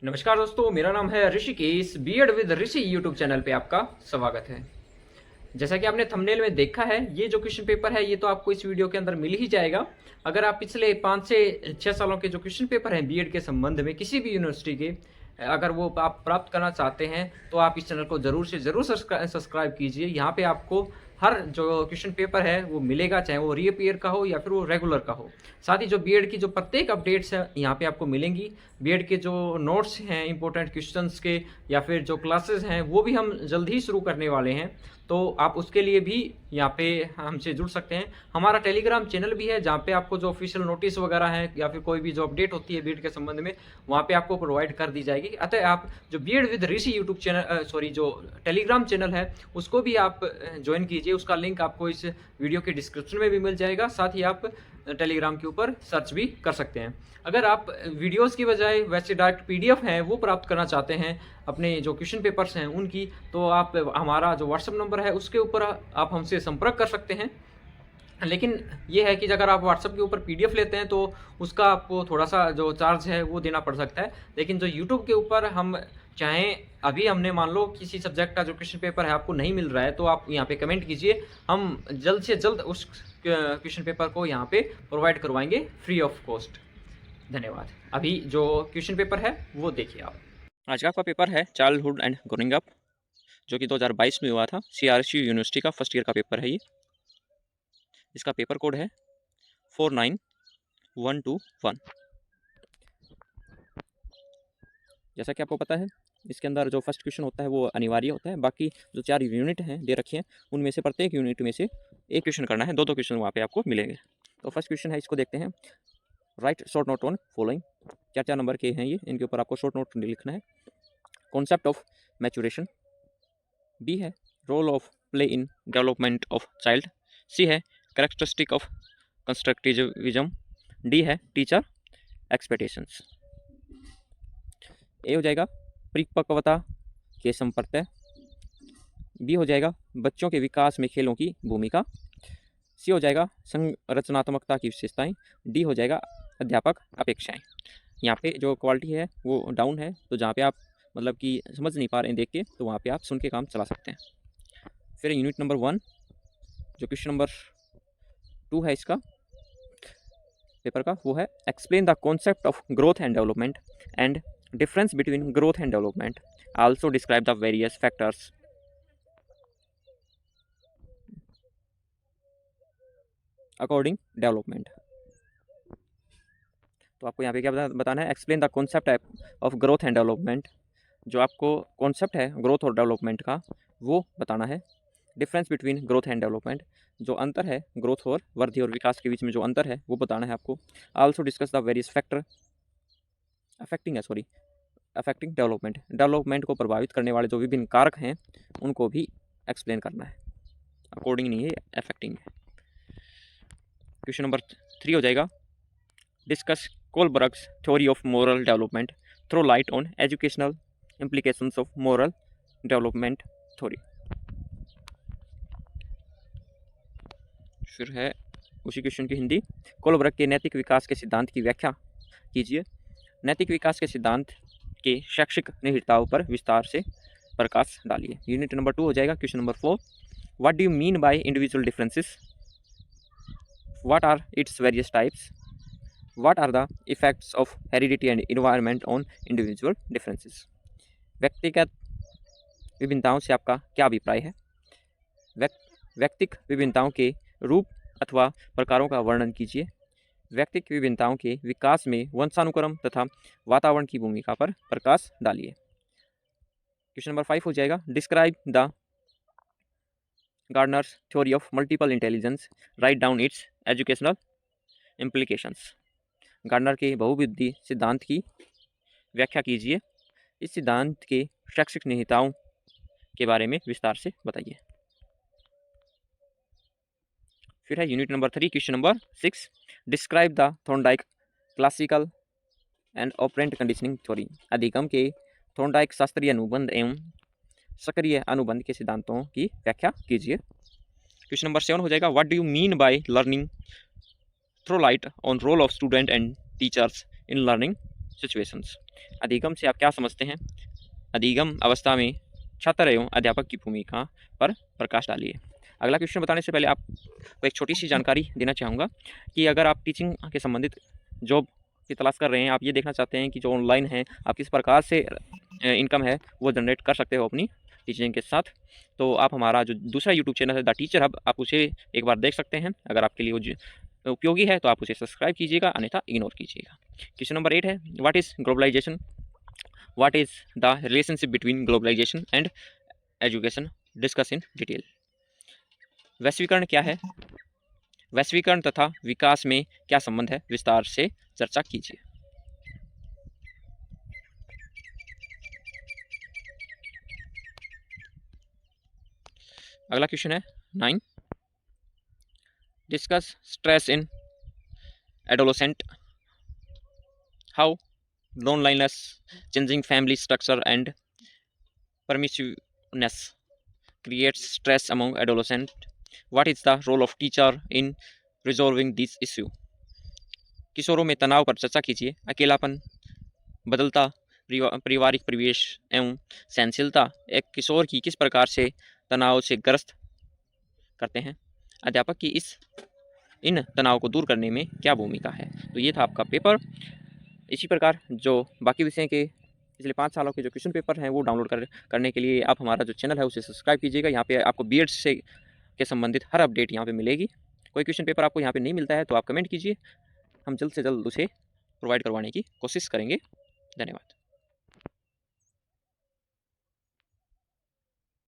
नमस्कार दोस्तों, मेरा नाम है Rishikesh. BEd with Rishi YouTube channel पे आपका स्वागत है। जैसा कि आपने थंबनेल में देखा है, ये जो क्वेश्चन पेपर है ये तो आपको इस वीडियो के अंदर मिल ही जाएगा। अगर आप पिछले 5 से 6 सालों के जो क्वेश्चन पेपर हैं बीएड के संबंध में किसी भी यूनिवर्सिटी के, अगर वो आप प्राप्त करना चाहते हैं तो आप इस चैनल को ज़रूर से ज़रूर सब्सक्राइब कीजिए। यहाँ पे आपको हर जो क्वेश्चन पेपर है वो मिलेगा, चाहे वो रीअपीयर का हो या फिर वो रेगुलर का हो। साथ ही जो बीएड की जो प्रत्येक अपडेट्स है यहाँ पे आपको मिलेंगी। बीएड के जो नोट्स हैं इंपॉर्टेंट क्वेश्चंस के या फिर जो क्लासेस हैं वो भी हम जल्द ही शुरू करने वाले हैं, तो आप उसके लिए भी यहाँ पे हमसे जुड़ सकते हैं। हमारा टेलीग्राम चैनल भी है जहाँ पे आपको जो ऑफिशियल नोटिस वगैरह है या फिर कोई भी जो अपडेट होती है बीएड के संबंध में वहाँ पे आपको प्रोवाइड कर दी जाएगी। अतः आप जो BEd with Rishi YouTube channel जो टेलीग्राम चैनल है उसको भी आप ज्वाइन कीजिए। उसका लिंक आपको इस वीडियो के डिस्क्रिप्शन में भी मिल जाएगा। साथ ही आप टेलीग्राम के ऊपर सर्च भी कर सकते हैं। अगर आप वीडियोस की बजाय वैसे डायरेक्ट पीडीएफ है वो प्राप्त करना चाहते हैं अपने जो क्वेश्चन पेपर्स हैं उनकी, तो आप हमारा जो व्हाट्सएप नंबर है उसके ऊपर आप हमसे संपर्क कर सकते हैं। लेकिन ये है कि अगर आप व्हाट्सएप के ऊपर पीडीएफ लेते हैं तो उसका आपको थोड़ा सा जो चार्ज है वो देना पड़ सकता है। लेकिन जो यूट्यूब के ऊपर हम चाहें, अभी हमने मान लो किसी सब्जेक्ट का जो क्वेश्चन पेपर है आपको नहीं मिल रहा है तो आप यहाँ पे कमेंट कीजिए, हम जल्द से जल्द उस क्वेश्चन पेपर को यहाँ पे प्रोवाइड करवाएंगे फ्री ऑफ कॉस्ट। धन्यवाद। अभी जो क्वेश्चन पेपर है वो देखिए आप। आज का आपका पेपर है चाइल्डहुड एंड ग्रोइंग अप, जो कि 2022 में हुआ था। सीआरएसयू यूनिवर्सिटी का फर्स्ट ईयर का पेपर है ये। इसका पेपर कोड है 49121। जैसा कि आपको पता है इसके अंदर जो फर्स्ट क्वेश्चन होता है वो अनिवार्य होता है। बाकी जो 4 यूनिट हैं दे रखे हैं उनमें से प्रत्येक यूनिट में से एक क्वेश्चन करना है। 2-2 क्वेश्चन वहाँ पे आपको मिलेंगे। तो फर्स्ट क्वेश्चन है, इसको देखते हैं। Right short note on following. 4-4 number के हैं ये, इनके ऊपर आपको शॉर्ट नोट लिखना है। Concept of maturation. बी है role of play in development of child. C है कैरेक्टरिस्टिक ऑफ कंस्ट्रक्टिविज्म। डी है टीचर एक्सपेक्टेशंस। ए हो जाएगा परिपक्वता के संप्रत्यय। बी हो जाएगा बच्चों के विकास में खेलों की भूमिका। सी हो जाएगा संरचनात्मकता की विशेषताएं। डी हो जाएगा अध्यापक अपेक्षाएं। यहाँ पे जो क्वालिटी है वो डाउन है, तो जहाँ पे आप मतलब कि समझ नहीं पा रहे हैं देख के, तो वहाँ पे आप सुन के काम चला सकते हैं। फिर यूनिट नंबर 1 जो क्वेश्चन नंबर 2 है इसका पेपर का, वो है explain the concept of growth and development and difference between growth and development. Also describe the various factors according development. तो आपको यहाँ पे क्या बताना है, explain the concept of growth and development. जो आपको कॉन्सेप्ट है ग्रोथ और डेवलपमेंट का वो बताना है। Difference between growth and development, जो अंतर है ग्रोथ और वृद्धि और विकास के बीच में जो अंतर है वो बताना है आपको। Also discuss the various factor affecting development को प्रभावित करने वाले जो विभिन्न कारक हैं उनको भी एक्सप्लेन करना है। अकॉर्डिंग नहीं है, अफेक्टिंग है। क्वेश्चन नंबर 3 हो जाएगा discuss Kohlberg's theory of moral development, throw light on educational implications of moral development theory। फिर है उसी क्वेश्चन की हिंदी। कोलबर्ग के नैतिक विकास के सिद्धांत की व्याख्या कीजिए। नैतिक विकास के सिद्धांत के शैक्षिक निहिताओं पर विस्तार से प्रकाश डालिए। यूनिट नंबर 2 हो जाएगा question number 4 what do you mean by individual differences, what are its various types, what are the effects of heredity and environment on individual differences. व्यक्तिगत विभिन्नताओं से आपका क्या अभिप्राय है। व्यक्तिक विभिन्नताओं के रूप अथवा प्रकारों का वर्णन कीजिए। व्यक्तिक विभिन्नताओं के विकास में वंशानुक्रम तथा वातावरण की भूमिका पर प्रकाश डालिए। क्वेश्चन नंबर 5 हो जाएगा describe the Gardner's theory of multiple intelligence, write down its educational implications. Gardner के बहुबुद्धि सिद्धांत की व्याख्या कीजिए। इस सिद्धांत के शैक्षिक निहिताओं के बारे में विस्तार से बताइए। फिर है unit number 3 question number 6 describe the Thorndike classical and operant conditioning theory. अधिगम के थॉर्नडाइक शास्त्रीय अनुबंध एवं सक्रिय अनुबंध के सिद्धांतों की व्याख्या कीजिए। क्वेश्चन नंबर 7 हो जाएगा what do you mean by learning, throw light on role of student and teachers in learning. Situations. अधिगम से आप क्या समझते हैं? अधिगम अवस्था में छात्र एवं अध्यापक की भूमिका पर प्रकाश डालिए। अगला क्वेश्चन बताने से पहले आपको एक छोटी सी जानकारी देना चाहूँगा कि अगर आप टीचिंग के संबंधित जॉब की तलाश कर रहे हैं, आप ये देखना चाहते हैं कि जो ऑनलाइन है आप किस प्रकार से इनकम है वो जनरेट कर सकते हो अपनी टीचिंग के साथ, तो आप हमारा जो दूसरा यूट्यूब चैनल है द टीचर हब, आप उसे एक बार देख सकते हैं। अगर आपके लिए वो उपयोगी है तो आप उसे सब्सक्राइब कीजिएगा, अन्यथा इग्नोर कीजिएगा। क्वेश्चन नंबर 8 है, what is globalisation? What is the relationship between globalisation and education? Discuss in detail. वैश्वीकरण क्या है? वैश्वीकरण तथा विकास में क्या संबंध है? विस्तार से चर्चा कीजिए। अगला क्वेश्चन है 9, discuss stress in adolescent, how loneliness, changing family structure and permissiveness creates stress among adolescents. What is the role of teacher in resolving this issue? किशोरों में तनाव पर चर्चा कीजिए। अकेलापन, बदलता पारिवारिक परिवेश एवं सहनशीलता एक किशोर की किस प्रकार से तनाव से ग्रस्त करते हैं? अध्यापक की इन तनाव को दूर करने में क्या भूमिका है? तो ये था आपका पेपर। इसी प्रकार जो बाकी विषय के पिछले 5 सालों के जो क्वेश्चन पेपर हैं वो डाउनलोड करने के लिए आप हमारा जो चैनल है उसे सब्सक्राइब कीजिएगा। यहाँ पे आपको बीएड से के संबंधित हर अपडेट यहाँ पे मिलेगी। कोई क्वेश्चन पेपर आपको यहाँ पे नहीं मिलता है तो आप कमेंट कीजिए, हम जल्द से जल्द उसे प्रोवाइड करवाने की कोशिश करेंगे। धन्यवाद।